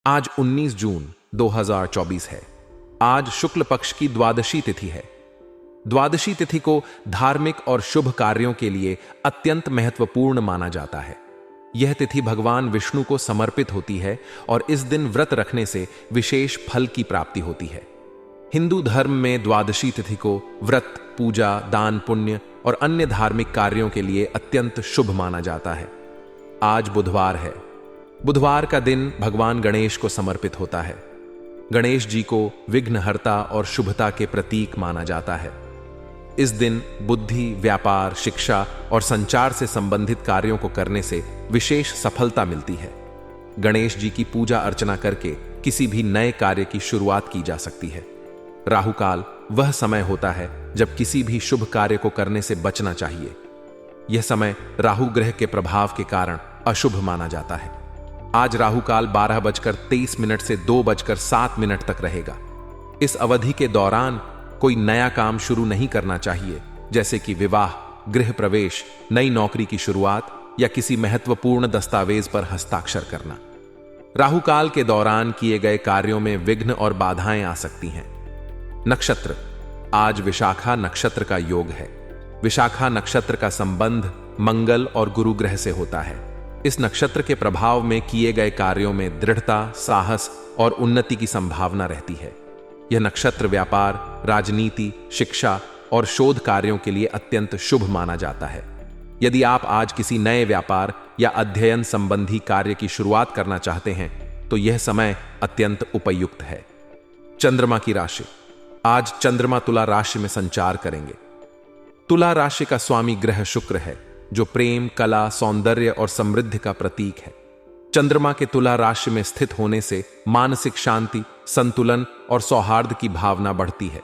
आज 19 जून 2024 है। आज शुक्ल पक्ष की द्वादशी तिथि है। द्वादशी तिथि को धार्मिक और शुभ कार्यों के लिए अत्यंत महत्वपूर्ण माना जाता है। यह तिथि भगवान विष्णु को समर्पित होती है और इस दिन व्रत रखने से विशेष फल की प्राप्ति होती है। हिंदू धर्म में द्वादशी तिथि को व्रत, पूजा, दान, पुण्य और अन्य धार्मिक कार्यों के लिए अत्यंत शुभ माना जाता है। आज बुधवार है। बुधवार का दिन भगवान गणेश को समर्पित होता है। गणेश जी को विघ्नहर्ता और शुभता के प्रतीक माना जाता है। इस दिन बुद्धि, व्यापार, शिक्षा और संचार से संबंधित कार्यों को करने से विशेष सफलता मिलती है। गणेश जी की पूजा अर्चना करके किसी भी नए कार्य की शुरुआत की जा सकती है। राहु काल वह समय होता है जब किसी भी शुभ कार्य को करने से बचना चाहिए। यह समय राहु ग्रह के प्रभाव के कारण अशुभ माना जाता है। आज राहु काल 12:23 से 2:07 तक रहेगा। इस अवधि के दौरान कोई नया काम शुरू नहीं करना चाहिए, जैसे कि विवाह, गृह प्रवेश, नई नौकरी की शुरुआत या किसी महत्वपूर्ण दस्तावेज पर हस्ताक्षर करना। राहु काल के दौरान किए गए कार्यों में विघ्न और बाधाएं आ सकती हैं। नक्षत्र, आज विशाखा नक्षत्र का योग है। विशाखा नक्षत्र का संबंध मंगल और गुरु ग्रह से होता है। इस नक्षत्र के प्रभाव में किए गए कार्यों में दृढ़ता, साहस और उन्नति की संभावना रहती है। यह नक्षत्र व्यापार, राजनीति, शिक्षा और शोध कार्यों के लिए अत्यंत शुभ माना जाता है। यदि आप आज किसी नए व्यापार या अध्ययन संबंधी कार्य की शुरुआत करना चाहते हैं तो यह समय अत्यंत उपयुक्त है। चंद्रमा की राशि, आज चंद्रमा तुला राशि में संचार करेंगे। तुला राशि का स्वामी ग्रह शुक्र है, जो प्रेम, कला, सौंदर्य और समृद्धि का प्रतीक है। चंद्रमा के तुला राशि में स्थित होने से मानसिक शांति, संतुलन और सौहार्द की भावना बढ़ती है।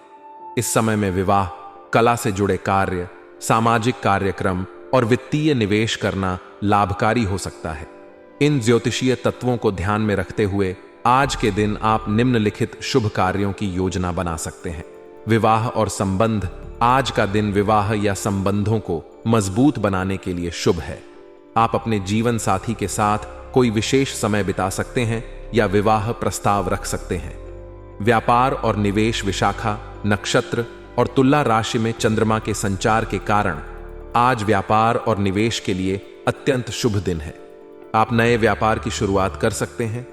इस समय में विवाह, कला से जुड़े कार्य, सामाजिक कार्यक्रम और वित्तीय निवेश करना लाभकारी हो सकता है। इन ज्योतिषीय तत्वों को ध्यान में रखते हुए आज के दिन आप निम्नलिखित शुभ कार्यों की योजना बना सकते हैं। विवाह और संबंध, आज का दिन विवाह या संबंधों को मजबूत बनाने के लिए शुभ है। आप अपने जीवन साथी के साथ कोई विशेष समय बिता सकते हैं या विवाह प्रस्ताव रख सकते हैं। व्यापार और निवेश, विशाखा नक्षत्र और तुला राशि में चंद्रमा के संचार के कारण आज व्यापार और निवेश के लिए अत्यंत शुभ दिन है। आप नए व्यापार की शुरुआत कर सकते हैं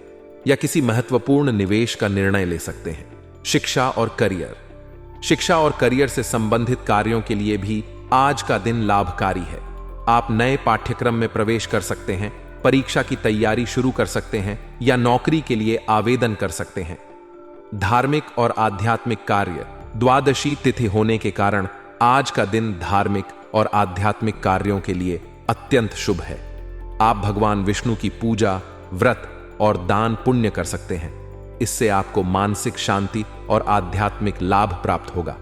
या किसी महत्वपूर्ण निवेश का निर्णय ले सकते हैं। शिक्षा और करियर, शिक्षा और करियर से संबंधित कार्यों के लिए भी आज का दिन लाभकारी है। आप नए पाठ्यक्रम में प्रवेश कर सकते हैं, परीक्षा की तैयारी शुरू कर सकते हैं या नौकरी के लिए आवेदन कर सकते हैं। धार्मिक और आध्यात्मिक कार्य, द्वादशी तिथि होने के कारण आज का दिन धार्मिक और आध्यात्मिक कार्यों के लिए अत्यंत शुभ है। आप भगवान विष्णु की पूजा, व्रत और दान पुण्य कर सकते हैं। इससे आपको मानसिक शांति और आध्यात्मिक लाभ प्राप्त होगा।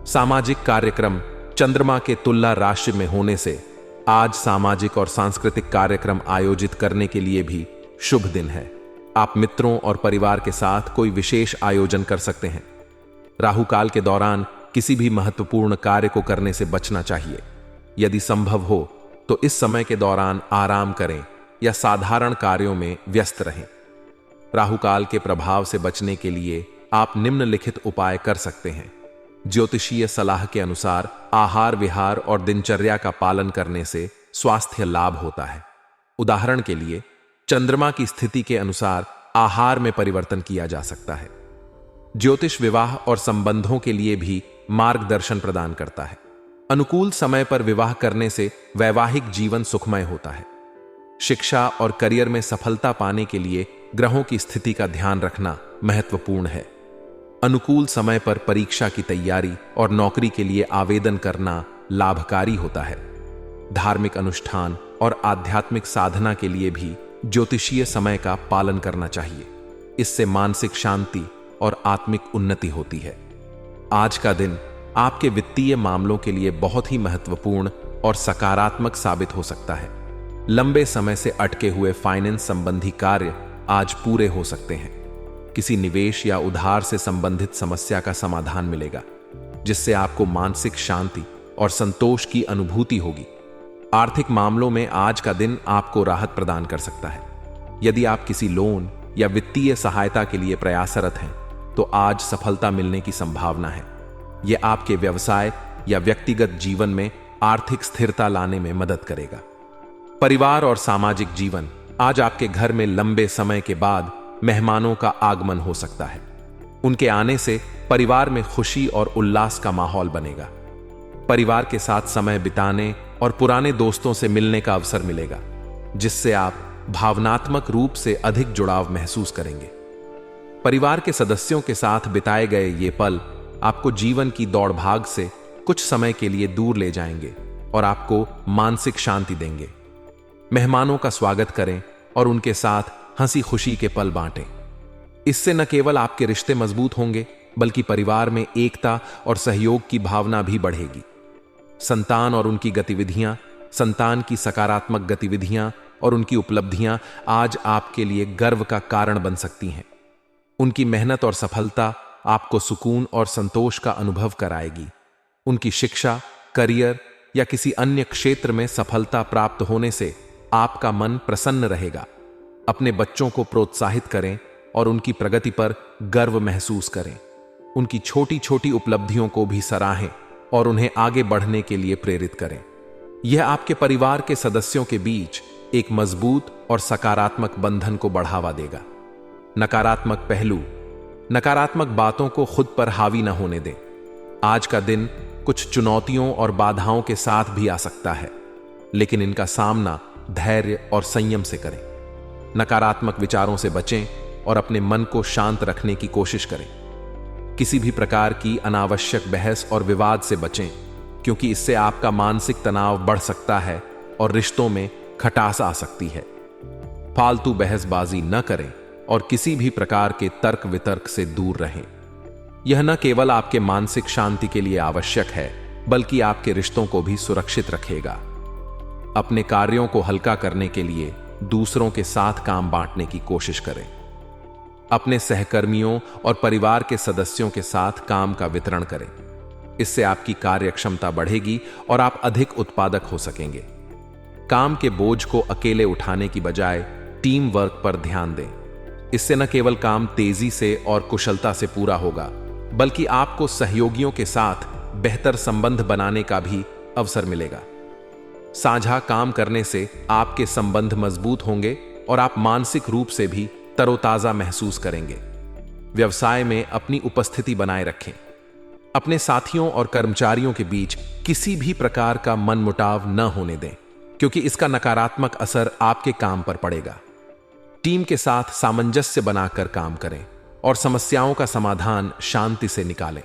सामाजिक कार्यक्रम, चंद्रमा के तुला राशि में होने से आज सामाजिक और सांस्कृतिक कार्यक्रम आयोजित करने के लिए भी शुभ दिन है। आप मित्रों और परिवार के साथ कोई विशेष आयोजन कर सकते हैं। राहु काल के दौरान किसी भी महत्वपूर्ण कार्य को करने से बचना चाहिए। यदि संभव हो तो इस समय के दौरान आराम करें या साधारण कार्यों में व्यस्त रहें। राहु काल के प्रभाव से बचने के लिए आप निम्नलिखित उपाय कर सकते हैं। ज्योतिषीय सलाह के अनुसार आहार विहार और दिनचर्या का पालन करने से स्वास्थ्य लाभ होता है। उदाहरण के लिए चंद्रमा की स्थिति के अनुसार आहार में परिवर्तन किया जा सकता है। ज्योतिष विवाह और संबंधों के लिए भी मार्गदर्शन प्रदान करता है। अनुकूल समय पर विवाह करने से वैवाहिक जीवन सुखमय होता है। शिक्षा और करियर में सफलता पाने के लिए ग्रहों की स्थिति का ध्यान रखना महत्वपूर्ण है। अनुकूल समय पर परीक्षा की तैयारी और नौकरी के लिए आवेदन करना लाभकारी होता है। धार्मिक अनुष्ठान और आध्यात्मिक साधना के लिए भी ज्योतिषीय समय का पालन करना चाहिए। इससे मानसिक शांति और आत्मिक उन्नति होती है। आज का दिन आपके वित्तीय मामलों के लिए बहुत ही महत्वपूर्ण और सकारात्मक साबित हो सकता है। लंबे समय से अटके हुए फाइनेंस संबंधी कार्य आज पूरे हो सकते हैं। किसी निवेश या उधार से संबंधित समस्या का समाधान मिलेगा, जिससे आपको मानसिक शांति और संतोष की अनुभूति होगी। आर्थिक मामलों में आज का दिन आपको राहत प्रदान कर सकता है। यदि आप किसी लोन या वित्तीय सहायता के लिए प्रयासरत हैं, तो आज सफलता मिलने की संभावना है। यह आपके व्यवसाय या व्यक्तिगत जीवन में आर्थिक स्थिरता लाने में मदद करेगा। परिवार और सामाजिक जीवन, आज आपके घर में लंबे समय के बाद मेहमानों का आगमन हो सकता है। उनके आने से परिवार में खुशी और उल्लास का माहौल बनेगा। परिवार के साथ समय बिताने और पुराने दोस्तों से मिलने का अवसर मिलेगा, जिससे आप भावनात्मक रूप से अधिक जुड़ाव महसूस करेंगे। परिवार के सदस्यों के साथ बिताए गए ये पल आपको जीवन की दौड़ भाग से कुछ समय के लिए दूर ले जाएंगे और आपको मानसिक शांति देंगे। मेहमानों का स्वागत करें और उनके साथ हंसी खुशी के पल बांटें। इससे न केवल आपके रिश्ते मजबूत होंगे, बल्कि परिवार में एकता और सहयोग की भावना भी बढ़ेगी। संतान और उनकी गतिविधियां, संतान की सकारात्मक गतिविधियां और उनकी उपलब्धियां आज आपके लिए गर्व का कारण बन सकती हैं। उनकी मेहनत और सफलता आपको सुकून और संतोष का अनुभव कराएगी। उनकी शिक्षा, करियर या किसी अन्य क्षेत्र में सफलता प्राप्त होने से आपका मन प्रसन्न रहेगा। अपने बच्चों को प्रोत्साहित करें और उनकी प्रगति पर गर्व महसूस करें। उनकी छोटी छोटी उपलब्धियों को भी सराहें और उन्हें आगे बढ़ने के लिए प्रेरित करें। यह आपके परिवार के सदस्यों के बीच एक मजबूत और सकारात्मक बंधन को बढ़ावा देगा। नकारात्मक पहलू, नकारात्मक बातों को खुद पर हावी न होने दें। आज का दिन कुछ चुनौतियों और बाधाओं के साथ भी आ सकता है, लेकिन इनका सामना धैर्य और संयम से करें। नकारात्मक विचारों से बचें और अपने मन को शांत रखने की कोशिश करें। किसी भी प्रकार की अनावश्यक बहस और विवाद से बचें, क्योंकि इससे आपका मानसिक तनाव बढ़ सकता है और रिश्तों में खटास आ सकती है। फालतू बहसबाजी न करें और किसी भी प्रकार के तर्क वितर्क से दूर रहें। यह न केवल आपके मानसिक शांति के लिए आवश्यक है, बल्कि आपके रिश्तों को भी सुरक्षित रखेगा। अपने कार्यों को हल्का करने के लिए दूसरों के साथ काम बांटने की कोशिश करें। अपने सहकर्मियों और परिवार के सदस्यों के साथ काम का वितरण करें। इससे आपकी कार्यक्षमता बढ़ेगी और आप अधिक उत्पादक हो सकेंगे। काम के बोझ को अकेले उठाने की बजाय टीम वर्क पर ध्यान दें। इससे न केवल काम तेजी से और कुशलता से पूरा होगा, बल्कि आपको सहयोगियों के साथ बेहतर संबंध बनाने का भी अवसर मिलेगा। साझा काम करने से आपके संबंध मजबूत होंगे और आप मानसिक रूप से भी तरोताजा महसूस करेंगे। व्यवसाय में अपनी उपस्थिति बनाए रखें। अपने साथियों और कर्मचारियों के बीच किसी भी प्रकार का मनमुटाव न होने दें, क्योंकि इसका नकारात्मक असर आपके काम पर पड़ेगा। टीम के साथ सामंजस्य बनाकर काम करें और समस्याओं का समाधान शांति से निकालें।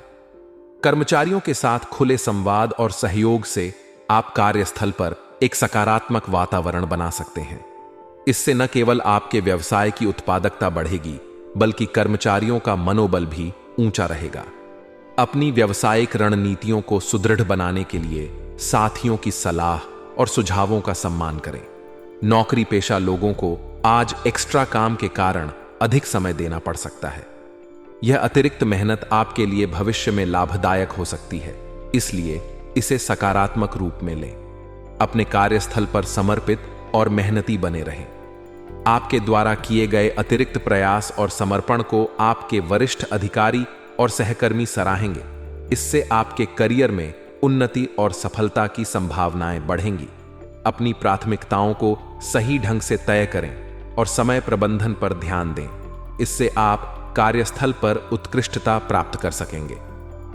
कर्मचारियों के साथ खुले संवाद और सहयोग से आप कार्यस्थल पर एक सकारात्मक वातावरण बना सकते हैं। इससे न केवल आपके व्यवसाय की उत्पादकता बढ़ेगी, बल्कि कर्मचारियों का मनोबल भी ऊंचा रहेगा। अपनी व्यावसायिक रणनीतियों को सुदृढ़ बनाने के लिए साथियों की सलाह और सुझावों का सम्मान करें। नौकरी पेशा लोगों को आज एक्स्ट्रा काम के कारण अधिक समय देना पड़ सकता है। यह अतिरिक्त मेहनत आपके लिए भविष्य में लाभदायक हो सकती है, इसलिए इसे सकारात्मक रूप में लें। अपने कार्यस्थल पर समर्पित और मेहनती बने रहें। आपके द्वारा किए गए अतिरिक्त प्रयास और समर्पण को आपके वरिष्ठ अधिकारी और सहकर्मी सराहेंगे। इससे आपके करियर में उन्नति और सफलता की संभावनाएं बढ़ेंगी। अपनी प्राथमिकताओं को सही ढंग से तय करें और समय प्रबंधन पर ध्यान दें। इससे आप कार्यस्थल पर उत्कृष्टता प्राप्त कर सकेंगे।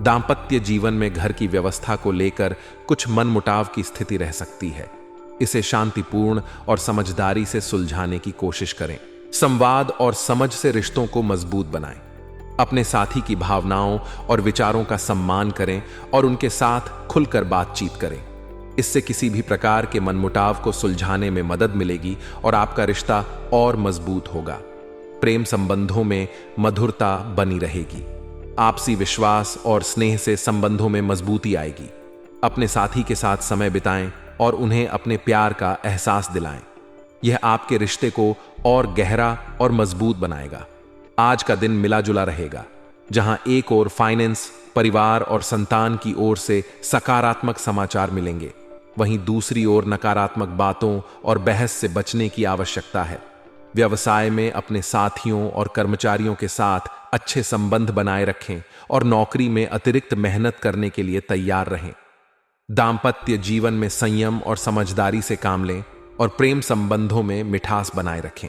दांपत्य जीवन में घर की व्यवस्था को लेकर कुछ मनमुटाव की स्थिति रह सकती है। इसे शांतिपूर्ण और समझदारी से सुलझाने की कोशिश करें। संवाद और समझ से रिश्तों को मजबूत बनाएं। अपने साथी की भावनाओं और विचारों का सम्मान करें और उनके साथ खुलकर बातचीत करें। इससे किसी भी प्रकार के मनमुटाव को सुलझाने में मदद मिलेगी और आपका रिश्ता और मजबूत होगा। प्रेम संबंधों में मधुरता बनी रहेगी। आपसी विश्वास और स्नेह से संबंधों में मजबूती आएगी। अपने साथी के साथ समय बिताएं और उन्हें अपने प्यार का एहसास दिलाएं। यह आपके रिश्ते को और गहरा और मजबूत बनाएगा। आज का दिन मिला जुला रहेगा, जहां एक ओर फाइनेंस, परिवार और संतान की ओर से सकारात्मक समाचार मिलेंगे, वहीं दूसरी ओर नकारात्मक बातों और बहस से बचने की आवश्यकता है। व्यवसाय में अपने साथियों और कर्मचारियों के साथ अच्छे संबंध बनाए रखें और नौकरी में अतिरिक्त मेहनत करने के लिए तैयार रहें। दाम्पत्य जीवन में संयम और समझदारी से काम लें और प्रेम संबंधों में मिठास बनाए रखें।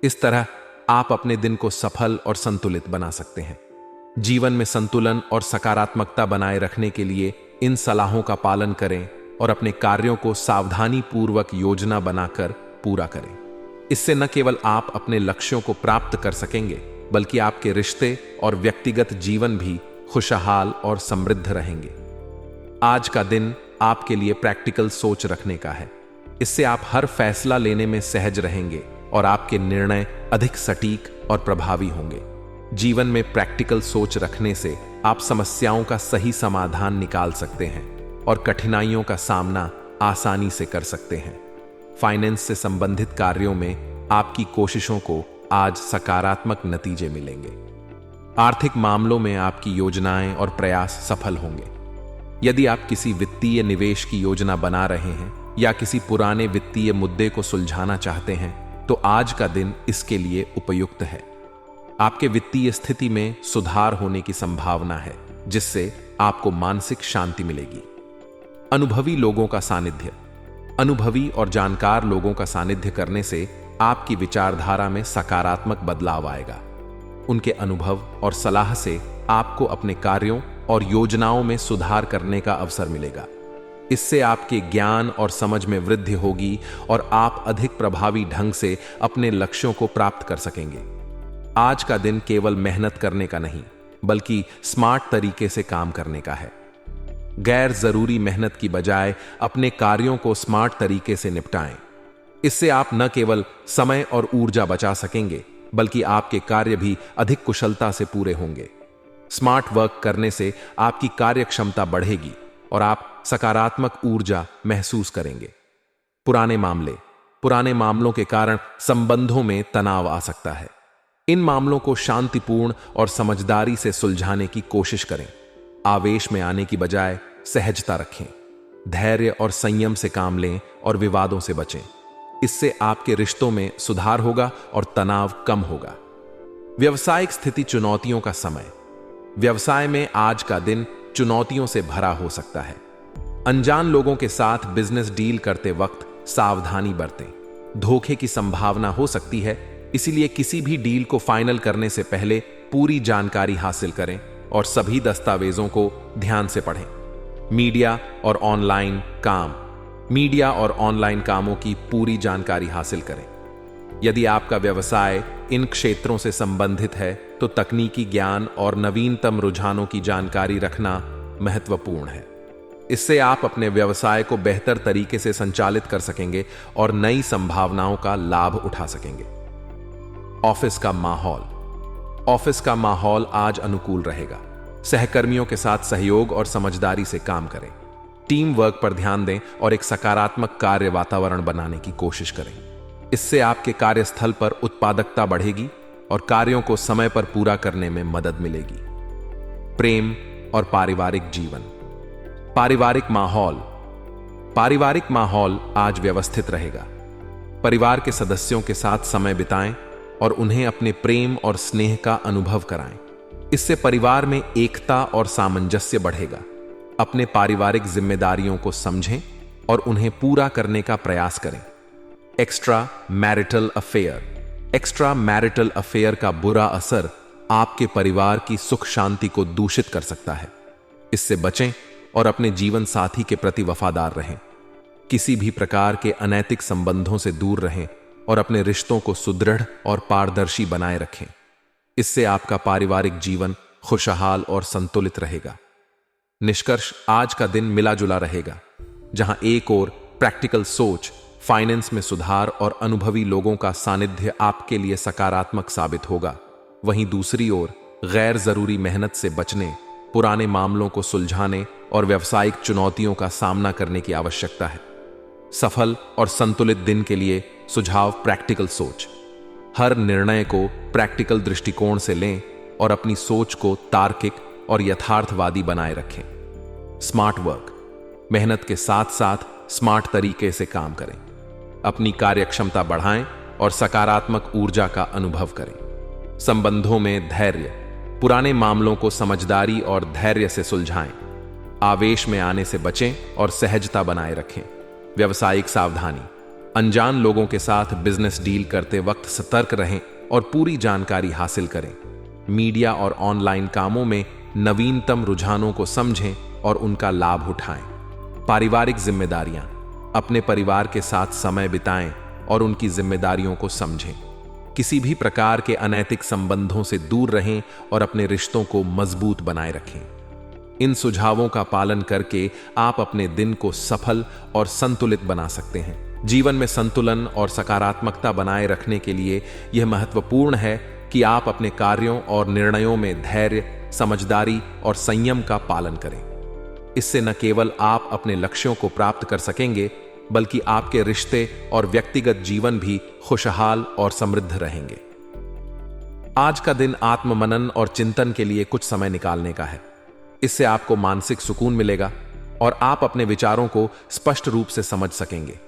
इस तरह आप अपने दिन को सफल और संतुलित बना सकते हैं। जीवन में संतुलन और सकारात्मकता बनाए रखने के लिए इन सलाहों का पालन करें और अपने कार्यों को सावधानी पूर्वक योजना बनाकर पूरा करें। इससे न केवल आप अपने लक्ष्यों को प्राप्त कर सकेंगे, बल्कि आपके रिश्ते और व्यक्तिगत जीवन भी खुशहाल और समृद्ध रहेंगे। आज का दिन आपके लिए प्रैक्टिकल सोच रखने का है। इससे आप हर फैसला लेने में सहज रहेंगे और आपके निर्णय अधिक सटीक और प्रभावी होंगे। जीवन में प्रैक्टिकल सोच रखने से आप समस्याओं का सही समाधान निकाल सकते हैं और कठिनाइयों का सामना आसानी से कर सकते हैं। फाइनेंस से संबंधित कार्यों में आपकी कोशिशों को आज सकारात्मक नतीजे मिलेंगे। आर्थिक मामलों में आपकी योजनाएं और प्रयास सफल होंगे। यदि आप किसी वित्तीय निवेश की योजना बना रहे हैं या किसी पुराने वित्तीय मुद्दे को सुलझाना चाहते हैं, तो आज का दिन इसके लिए उपयुक्त है। आपके वित्तीय स्थिति में सुधार होने की संभावना है, जिससे आपको मानसिक शांति मिलेगी। अनुभवी लोगों का सानिध्य। अनुभवी और जानकार लोगों का सानिध्य करने से आपकी विचारधारा में सकारात्मक बदलाव आएगा। उनके अनुभव और सलाह से आपको अपने कार्यों और योजनाओं में सुधार करने का अवसर मिलेगा। इससे आपके ज्ञान और समझ में वृद्धि होगी और आप अधिक प्रभावी ढंग से अपने लक्ष्यों को प्राप्त कर सकेंगे। आज का दिन केवल मेहनत करने का नहीं, बल्कि स्मार्ट तरीके से काम करने का है। गैर जरूरी मेहनत की बजाय अपने कार्यों को स्मार्ट तरीके से निपटाएं। इससे आप न केवल समय और ऊर्जा बचा सकेंगे, बल्कि आपके कार्य भी अधिक कुशलता से पूरे होंगे। स्मार्ट वर्क करने से आपकी कार्य क्षमता बढ़ेगी और आप सकारात्मक ऊर्जा महसूस करेंगे। पुराने मामलों के कारण संबंधों में तनाव आ सकता है। इन मामलों को शांतिपूर्ण और समझदारी से सुलझाने की कोशिश करें। आवेश में आने की बजाय सहजता रखें। धैर्य और संयम से काम लें और विवादों से बचें। इससे आपके रिश्तों में सुधार होगा और तनाव कम होगा। व्यवसायिक स्थिति। चुनौतियों का समय। व्यवसाय में आज का दिन चुनौतियों से भरा हो सकता है। अनजान लोगों के साथ बिजनेस डील करते वक्त सावधानी बरतें। धोखे की संभावना हो सकती है, इसीलिए किसी भी डील को फाइनल करने से पहले पूरी जानकारी हासिल करें और सभी दस्तावेजों को ध्यान से पढ़ें। मीडिया और ऑनलाइन कामों की पूरी जानकारी हासिल करें। यदि आपका व्यवसाय इन क्षेत्रों से संबंधित है, तो तकनीकी ज्ञान और नवीनतम रुझानों की जानकारी रखना महत्वपूर्ण है। इससे आप अपने व्यवसाय को बेहतर तरीके से संचालित कर सकेंगे और नई संभावनाओं का लाभ उठा सकेंगे। ऑफिस का माहौल आज अनुकूल रहेगा। सहकर्मियों के साथ सहयोग और समझदारी से काम करें। टीम वर्क पर ध्यान दें और एक सकारात्मक कार्य वातावरण बनाने की कोशिश करें। इससे आपके कार्यस्थल पर उत्पादकता बढ़ेगी और कार्यों को समय पर पूरा करने में मदद मिलेगी। प्रेम और पारिवारिक जीवन। पारिवारिक माहौल आज व्यवस्थित रहेगा। परिवार के सदस्यों के साथ समय बिताएं और उन्हें अपने प्रेम और स्नेह का अनुभव कराएं। इससे परिवार में एकता और सामंजस्य बढ़ेगा। अपने पारिवारिक जिम्मेदारियों को समझें और उन्हें पूरा करने का प्रयास करें। एक्स्ट्रा मैरिटल अफेयर का बुरा असर आपके परिवार की सुख शांति को दूषित कर सकता है। इससे बचें और अपने जीवन साथी के प्रति वफादार रहें। किसी भी प्रकार के अनैतिक संबंधों से दूर रहें और अपने रिश्तों को सुदृढ़ और पारदर्शी बनाए रखें। इससे आपका पारिवारिक जीवन खुशहाल और संतुलित रहेगा। निष्कर्ष। आज का दिन मिला जुला रहेगा, जहां एक ओर प्रैक्टिकल सोच, फाइनेंस में सुधार और अनुभवी लोगों का सानिध्य आपके लिए सकारात्मक साबित होगा, वहीं दूसरी ओर गैर जरूरी मेहनत से बचने, पुराने मामलों को सुलझाने और व्यावसायिक चुनौतियों का सामना करने की आवश्यकता है। सफल और संतुलित दिन के लिए सुझाव। प्रैक्टिकल सोच। हर निर्णय को प्रैक्टिकल दृष्टिकोण से लें और अपनी सोच को तार्किक और यथार्थवादी बनाए रखें। Smart work. मेहनत के साथ साथ स्मार्ट तरीके से काम करें। अपनी कार्यक्षमता बढ़ाएं और सकारात्मक ऊर्जा का अनुभव करें। संबंधों में धैर्य, पुराने मामलों को समझदारी और धैर्य से सुलझाएं। आवेश में आने से बचें और सहजता बनाए रखें। व्यावसायिक सावधानी, अनजान लोगों के साथ बिजनेस डील करते वक्त सतर्क रहें और पूरी जानकारी हासिल करें। मीडिया और ऑनलाइन कामों में नवीनतम रुझानों को समझें और उनका लाभ उठाएं। पारिवारिक जिम्मेदारियां, अपने परिवार के साथ समय बिताएं और उनकी जिम्मेदारियों को समझें। किसी भी प्रकार के अनैतिक संबंधों से दूर रहें और अपने रिश्तों को मजबूत बनाए रखें। इन सुझावों का पालन करके आप अपने दिन को सफल और संतुलित बना सकते हैं। जीवन में संतुलन और सकारात्मकता बनाए रखने के लिए यह महत्वपूर्ण है कि आप अपने कार्यों और निर्णयों में धैर्य, समझदारी और संयम का पालन करें। इससे न केवल आप अपने लक्ष्यों को प्राप्त कर सकेंगे, बल्कि आपके रिश्ते और व्यक्तिगत जीवन भी खुशहाल और समृद्ध रहेंगे। आज का दिन आत्ममनन और चिंतन के लिए कुछ समय निकालने का है। इससे आपको मानसिक सुकून मिलेगा और आप अपने विचारों को स्पष्ट रूप से समझ सकेंगे।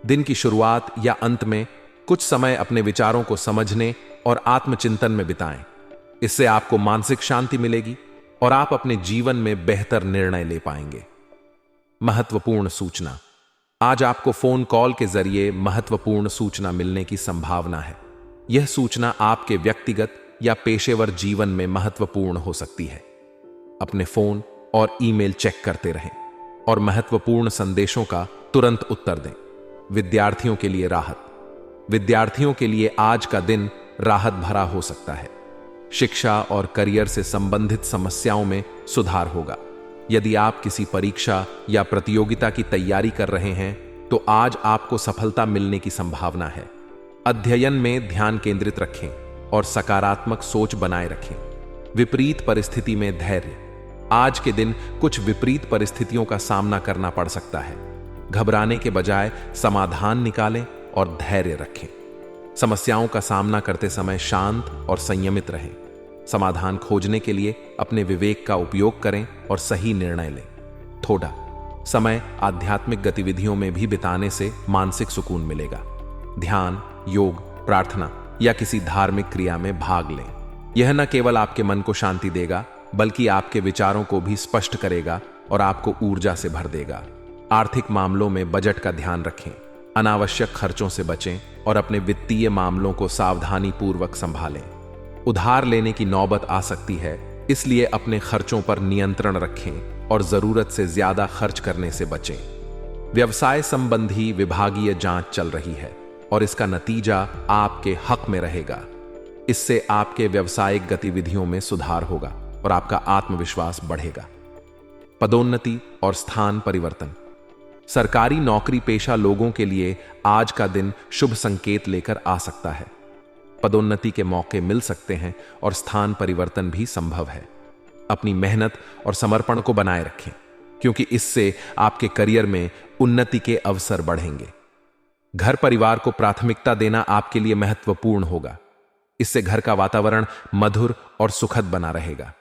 दिन की शुरुआत या अंत में कुछ समय अपने विचारों को समझने और आत्मचिंतन में बिताएं। इससे आपको मानसिक शांति मिलेगी और आप अपने जीवन में बेहतर निर्णय ले पाएंगे। महत्वपूर्ण सूचना, आज आपको फोन कॉल के जरिए महत्वपूर्ण सूचना मिलने की संभावना है। यह सूचना आपके व्यक्तिगत या पेशेवर जीवन में महत्वपूर्ण हो सकती है। अपने फोन और ईमेल चेक करते रहें और महत्वपूर्ण संदेशों का तुरंत उत्तर दें। विद्यार्थियों के लिए राहत, विद्यार्थियों के लिए आज का दिन राहत भरा हो सकता है। शिक्षा और करियर से संबंधित समस्याओं में सुधार होगा। यदि आप किसी परीक्षा या प्रतियोगिता की तैयारी कर रहे हैं तो आज आपको सफलता मिलने की संभावना है। अध्ययन में ध्यान केंद्रित रखें और सकारात्मक सोच बनाए रखें। विपरीत परिस्थिति में धैर्य, आज के दिन कुछ विपरीत परिस्थितियों का सामना करना पड़ सकता है। घबराने के बजाय समाधान निकालें और धैर्य रखें। समस्याओं का सामना करते समय शांत और संयमित रहें। समाधान खोजने के लिए अपने विवेक का उपयोग करें और सही निर्णय लें। थोड़ा समय आध्यात्मिक गतिविधियों में भी बिताने से मानसिक सुकून मिलेगा। ध्यान, योग, प्रार्थना या किसी धार्मिक क्रिया में भाग लें। यह न केवल आपके मन को शांति देगा, बल्कि आपके विचारों को भी स्पष्ट करेगा और आपको ऊर्जा से भर देगा। आर्थिक मामलों में बजट का ध्यान रखें। अनावश्यक खर्चों से बचें और अपने वित्तीय मामलों को सावधानी पूर्वक संभालें। उधार लेने की नौबत आ सकती है, इसलिए अपने खर्चों पर नियंत्रण रखें और जरूरत से ज्यादा खर्च करने से बचें। व्यवसाय संबंधी विभागीय जांच चल रही है और इसका नतीजा आपके हक में रहेगा। इससे आपके व्यावसायिक गतिविधियों में सुधार होगा और आपका आत्मविश्वास बढ़ेगा। पदोन्नति और स्थान परिवर्तन, सरकारी नौकरी पेशा लोगों के लिए आज का दिन शुभ संकेत लेकर आ सकता है। पदोन्नति के मौके मिल सकते हैं और स्थान परिवर्तन भी संभव है। अपनी मेहनत और समर्पण को बनाए रखें, क्योंकि इससे आपके करियर में उन्नति के अवसर बढ़ेंगे। घर परिवार को प्राथमिकता देना आपके लिए महत्वपूर्ण होगा। इससे घर का वातावरण मधुर और सुखद बना रहेगा।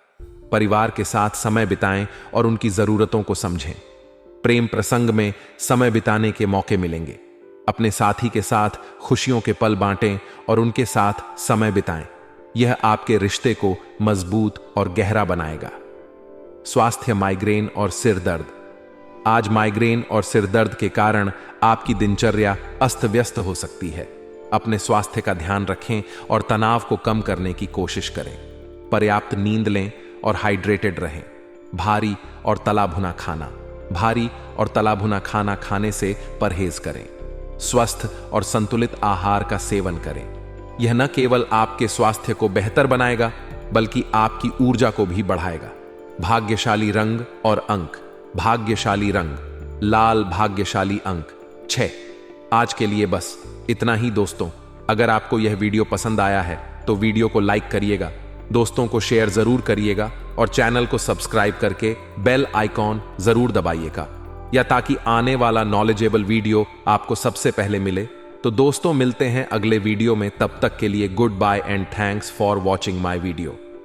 परिवार के साथ समय बिताएं और उनकी जरूरतों को समझें। प्रेम प्रसंग में समय बिताने के मौके मिलेंगे। अपने साथी के साथ खुशियों के पल बांटें और उनके साथ समय बिताएं। यह आपके रिश्ते को मजबूत और गहरा बनाएगा। स्वास्थ्य, माइग्रेन और सिर दर्द, आज माइग्रेन और सिर दर्द के कारण आपकी दिनचर्या अस्त व्यस्त हो सकती है। अपने स्वास्थ्य का ध्यान रखें और तनाव को कम करने की कोशिश करें। पर्याप्त नींद लें और हाइड्रेटेड रहें। भारी और तला भुना खाना खाने से परहेज करें। स्वस्थ और संतुलित आहार का सेवन करें। यह न केवल आपके स्वास्थ्य को बेहतर बनाएगा, बल्कि आपकी ऊर्जा को भी बढ़ाएगा। भाग्यशाली रंग और अंक, भाग्यशाली रंग लाल, भाग्यशाली अंक 6। आज के लिए बस इतना ही दोस्तों। अगर आपको यह वीडियो पसंद आया है तो वीडियो को लाइक करिएगा, दोस्तों को शेयर जरूर करिएगा और चैनल को सब्सक्राइब करके बेल आइकॉन जरूर दबाइएगा, या ताकि आने वाला नॉलेजेबल वीडियो आपको सबसे पहले मिले। तो दोस्तों, मिलते हैं अगले वीडियो में। तब तक के लिए goodbye and thanks for watching my video.